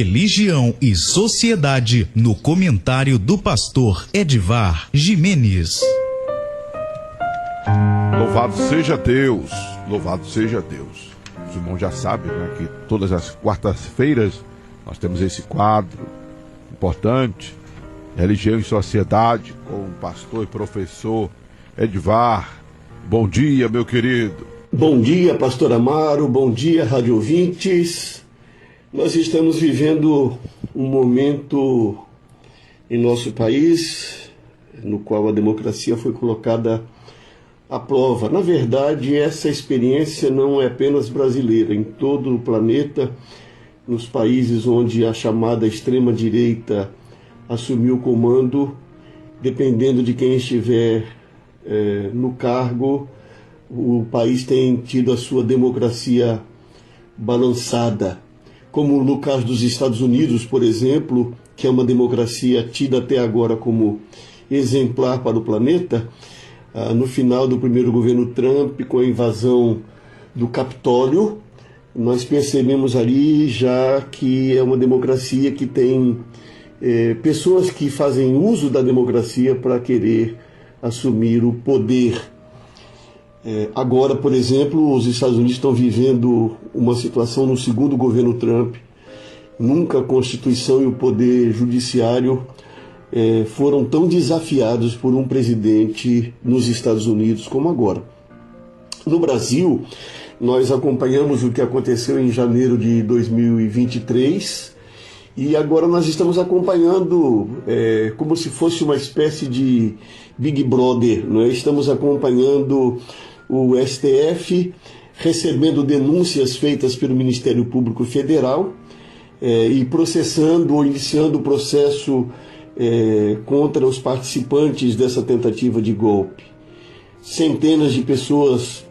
Religião e sociedade, no comentário do pastor Edivar Gimenez. Louvado seja Deus, louvado seja Deus. Os irmãos já sabem, né, que todas as quartas-feiras nós temos esse quadro importante, Religião e Sociedade, com o pastor e professor Edivar. Bom dia, meu querido. Bom dia, pastor Amaro, bom dia, rádio ouvintes. Nós estamos vivendo um momento em nosso país no qual a democracia foi colocada à prova. Na verdade, essa experiência não é apenas brasileira. Em todo o planeta, nos países onde a chamada extrema-direita assumiu o comando, dependendo de quem estiver no cargo, o país tem tido a sua democracia balançada. Como no caso dos Estados Unidos, por exemplo, que é uma democracia tida até agora como exemplar para o planeta, no final do primeiro governo Trump, com a invasão do Capitólio, nós percebemos ali já que é uma democracia que tem pessoas que fazem uso da democracia para querer assumir o poder. Agora, por exemplo, os Estados Unidos estão vivendo uma situação no segundo governo Trump. Nunca a Constituição e o poder judiciário foram tão desafiados por um presidente nos Estados Unidos como agora. No Brasil, nós acompanhamos o que aconteceu em janeiro de 2023 e agora nós estamos acompanhando como se fosse uma espécie de Big Brother, não é? Estamos acompanhando o STF recebendo denúncias feitas pelo Ministério Público Federal e processando ou iniciando o processo contra os participantes dessa tentativa de golpe. Centenas de pessoas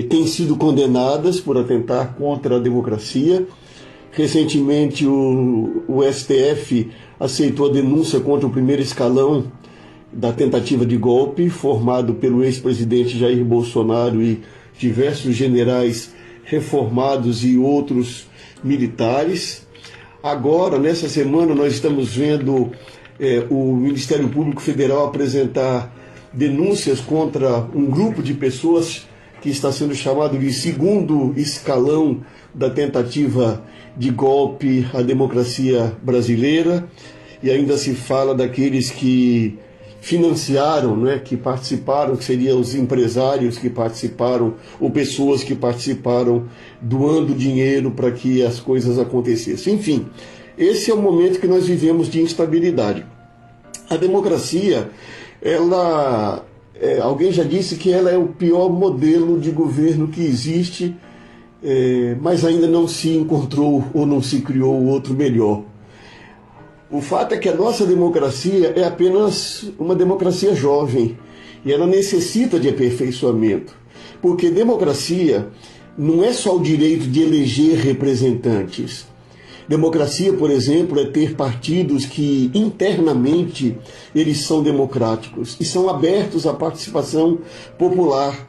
têm sido condenadas por atentar contra a democracia. Recentemente o STF aceitou a denúncia contra o primeiro escalão da tentativa de golpe, formado pelo ex-presidente Jair Bolsonaro e diversos generais reformados e outros militares. Agora, nessa semana, nós estamos vendo o Ministério Público Federal apresentar denúncias contra um grupo de pessoas que está sendo chamado de segundo escalão da tentativa de golpe à democracia brasileira, e ainda se fala daqueles que financiaram, né, que participaram, que seriam os empresários que participaram, ou pessoas que participaram doando dinheiro para que as coisas acontecessem. Enfim, esse é o momento que nós vivemos de instabilidade. A democracia, alguém já disse que ela é o pior modelo de governo que existe, mas ainda não se encontrou ou não se criou outro melhor. O fato é que a nossa democracia é apenas uma democracia jovem e ela necessita de aperfeiçoamento, porque democracia não é só o direito de eleger representantes. Democracia, por exemplo, é ter partidos que internamente eles são democráticos e são abertos à participação popular.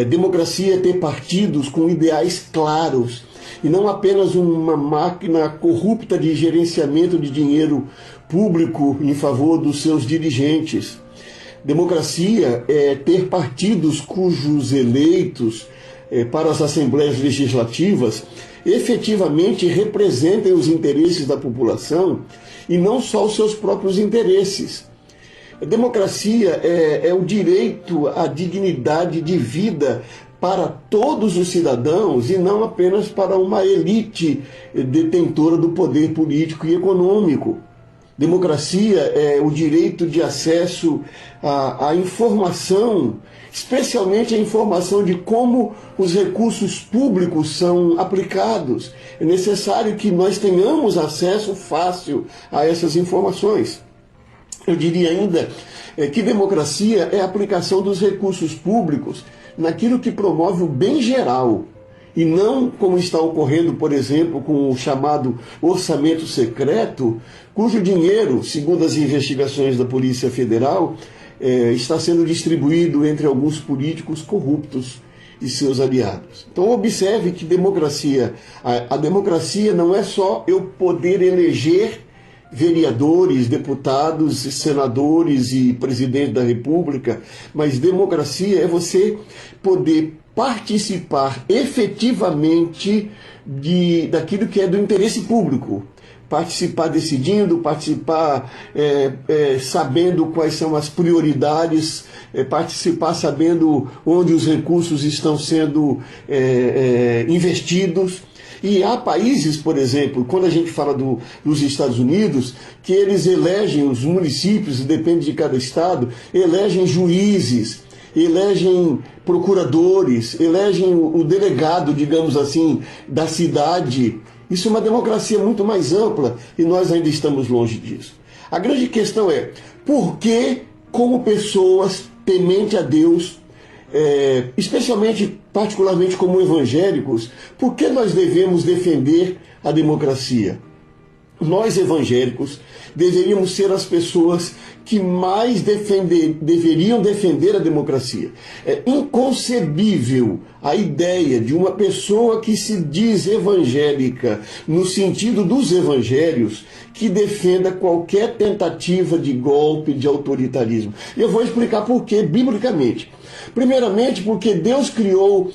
Democracia é ter partidos com ideais claros e não apenas uma máquina corrupta de gerenciamento de dinheiro público em favor dos seus dirigentes. Democracia é ter partidos cujos eleitos para as assembleias legislativas efetivamente representem os interesses da população e não só os seus próprios interesses. A democracia é o direito à dignidade de vida para todos os cidadãos e não apenas para uma elite detentora do poder político e econômico. Democracia é o direito de acesso à informação, especialmente a informação de como os recursos públicos são aplicados. É necessário que nós tenhamos acesso fácil a essas informações. Eu diria ainda que democracia é a aplicação dos recursos públicos naquilo que promove o bem geral, e não como está ocorrendo, por exemplo, com o chamado orçamento secreto, cujo dinheiro, segundo as investigações da Polícia Federal, está sendo distribuído entre alguns políticos corruptos. e seus aliados. Então observe que democracia, a democracia não é só eu poder eleger vereadores, deputados, senadores e presidente da República, mas democracia é você poder participar efetivamente daquilo que é do interesse público. Participar decidindo, participar sabendo quais são as prioridades, participar sabendo onde os recursos estão sendo investidos. E há países, por exemplo, quando a gente fala dos Estados Unidos, que eles elegem os municípios, depende de cada estado, elegem juízes, elegem procuradores, elegem o delegado, digamos assim, da cidade. Isso é uma democracia muito mais ampla e nós ainda estamos longe disso. A grande questão é, por que, como pessoas temente a Deus, especialmente, particularmente como evangélicos, por que nós devemos defender a democracia? Nós evangélicos deveríamos ser as pessoas que mais deveriam defender a democracia. É inconcebível a ideia de uma pessoa que se diz evangélica, no sentido dos evangelhos, que defenda qualquer tentativa de golpe, de autoritarismo. Eu vou explicar por quê, biblicamente. Primeiramente, porque Deus criou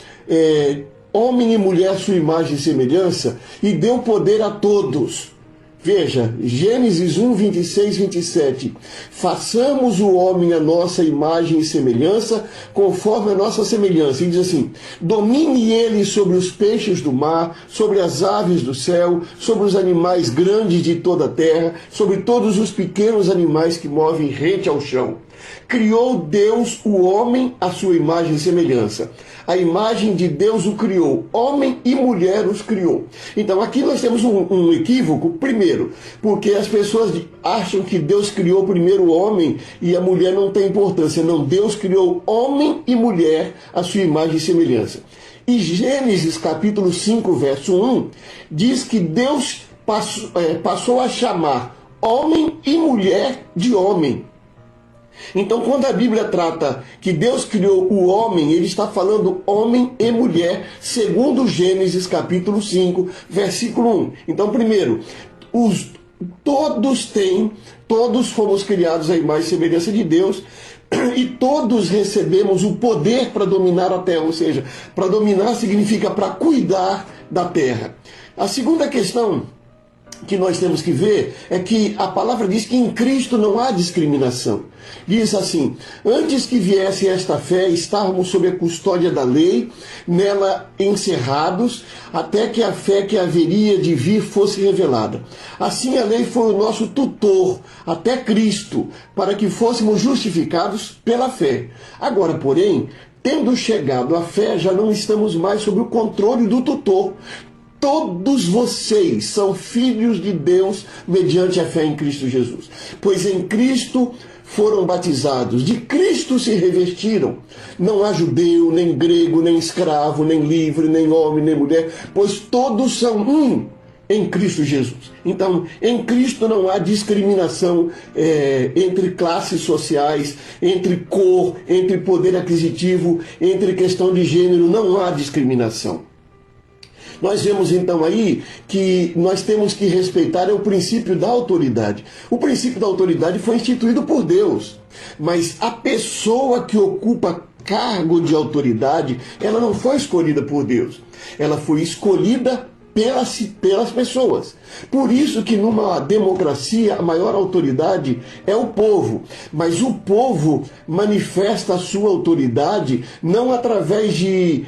homem e mulher à sua imagem e semelhança e deu poder a todos. Veja, Gênesis 1, 26, 27. Façamos o homem à nossa imagem e semelhança, conforme a nossa semelhança. E diz assim, domine ele sobre os peixes do mar, sobre as aves do céu, sobre os animais grandes de toda a terra, sobre todos os pequenos animais que movem rente ao chão. Criou Deus o homem à sua imagem e semelhança. A imagem de Deus o criou. Homem e mulher os criou. Então aqui nós temos um equívoco. Primeiro, porque as pessoas acham que Deus criou primeiro o homem e a mulher não tem importância. Não, Deus criou homem e mulher à sua imagem e semelhança. E Gênesis capítulo 5, verso 1, diz que Deus passou a chamar homem e mulher de homem. Então, quando a Bíblia trata que Deus criou o homem, ele está falando homem e mulher, segundo Gênesis capítulo 5, versículo 1. Então, primeiro, todos fomos criados à imagem e semelhança de Deus, e todos recebemos o poder para dominar a terra, ou seja, para dominar significa para cuidar da terra. A segunda questão que nós temos que ver é que a palavra diz que em Cristo não há discriminação. Diz assim, antes que viesse esta fé, estávamos sob a custódia da lei, nela encerrados, até que a fé que haveria de vir fosse revelada. Assim a lei foi o nosso tutor, até Cristo, para que fôssemos justificados pela fé. Agora, porém, tendo chegado à fé, já não estamos mais sob o controle do tutor. Todos vocês são filhos de Deus mediante a fé em Cristo Jesus. Pois em Cristo foram batizados, de Cristo se revestiram. Não há judeu, nem grego, nem escravo, nem livre, nem homem, nem mulher, pois todos são um em Cristo Jesus. Então, em Cristo não há discriminação entre classes sociais, entre cor, entre poder aquisitivo, entre questão de gênero, não há discriminação. Nós vemos então aí que nós temos que respeitar o princípio da autoridade. O princípio da autoridade foi instituído por Deus, mas a pessoa que ocupa cargo de autoridade, ela não foi escolhida por Deus, ela foi escolhida pelas pessoas. Por isso que numa democracia a maior autoridade é o povo, mas o povo manifesta a sua autoridade não através de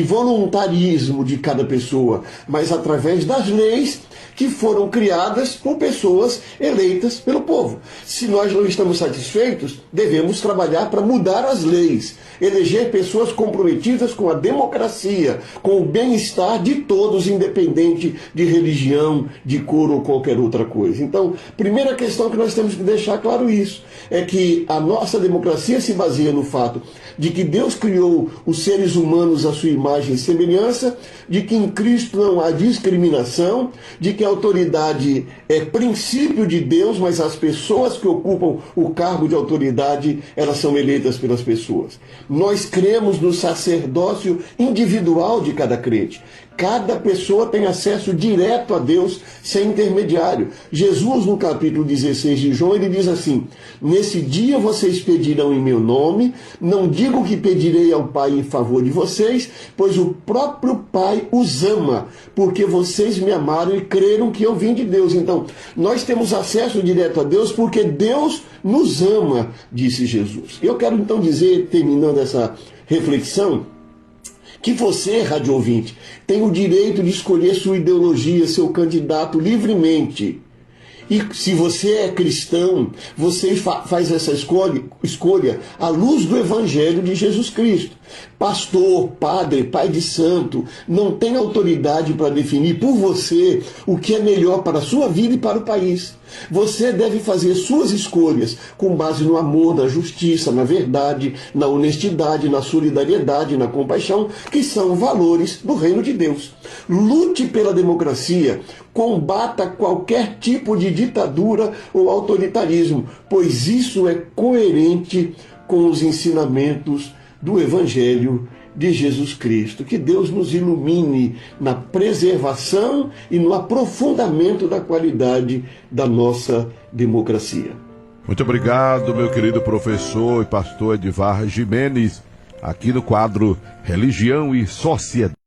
voluntarismo de cada pessoa, mas através das leis que foram criadas por pessoas eleitas pelo povo. Se nós não estamos satisfeitos, devemos trabalhar para mudar as leis, eleger pessoas comprometidas com a democracia, com o bem-estar de todos, independente de religião, de cor ou qualquer outra coisa. Então, primeira questão que nós temos que deixar claro isso, é que a nossa democracia se baseia no fato de que Deus criou os seres humanos à sua imagem e semelhança, de que em Cristo não há discriminação, de que porque a autoridade é princípio de Deus, mas as pessoas que ocupam o cargo de autoridade, elas são eleitas pelas pessoas. Nós cremos no sacerdócio individual de cada crente. Cada pessoa tem acesso direto a Deus, sem intermediário. Jesus, no capítulo 16 de João, ele diz assim: nesse dia vocês pedirão em meu nome, não digo que pedirei ao Pai em favor de vocês, pois o próprio Pai os ama, porque vocês me amaram e creram que eu vim de Deus. Então, nós temos acesso direto a Deus porque Deus nos ama, disse Jesus. Eu quero então dizer, terminando essa reflexão, que você, rádio ouvinte, tem o direito de escolher sua ideologia, seu candidato livremente. E se você é cristão, você faz essa escolha à luz do Evangelho de Jesus Cristo. Pastor, padre, pai de santo, não tem autoridade para definir por você o que é melhor para a sua vida e para o país. Você deve fazer suas escolhas com base no amor, na justiça, na verdade, na honestidade, na solidariedade, na compaixão, que são valores do reino de Deus. Lute pela democracia, combata qualquer tipo de ditadura ou autoritarismo, pois isso é coerente com os ensinamentos do Evangelho de Jesus Cristo. Que Deus nos ilumine na preservação e no aprofundamento da qualidade da nossa democracia. Muito obrigado, meu querido professor e pastor Edivar Gimenez, aqui no quadro Religião e Sociedade.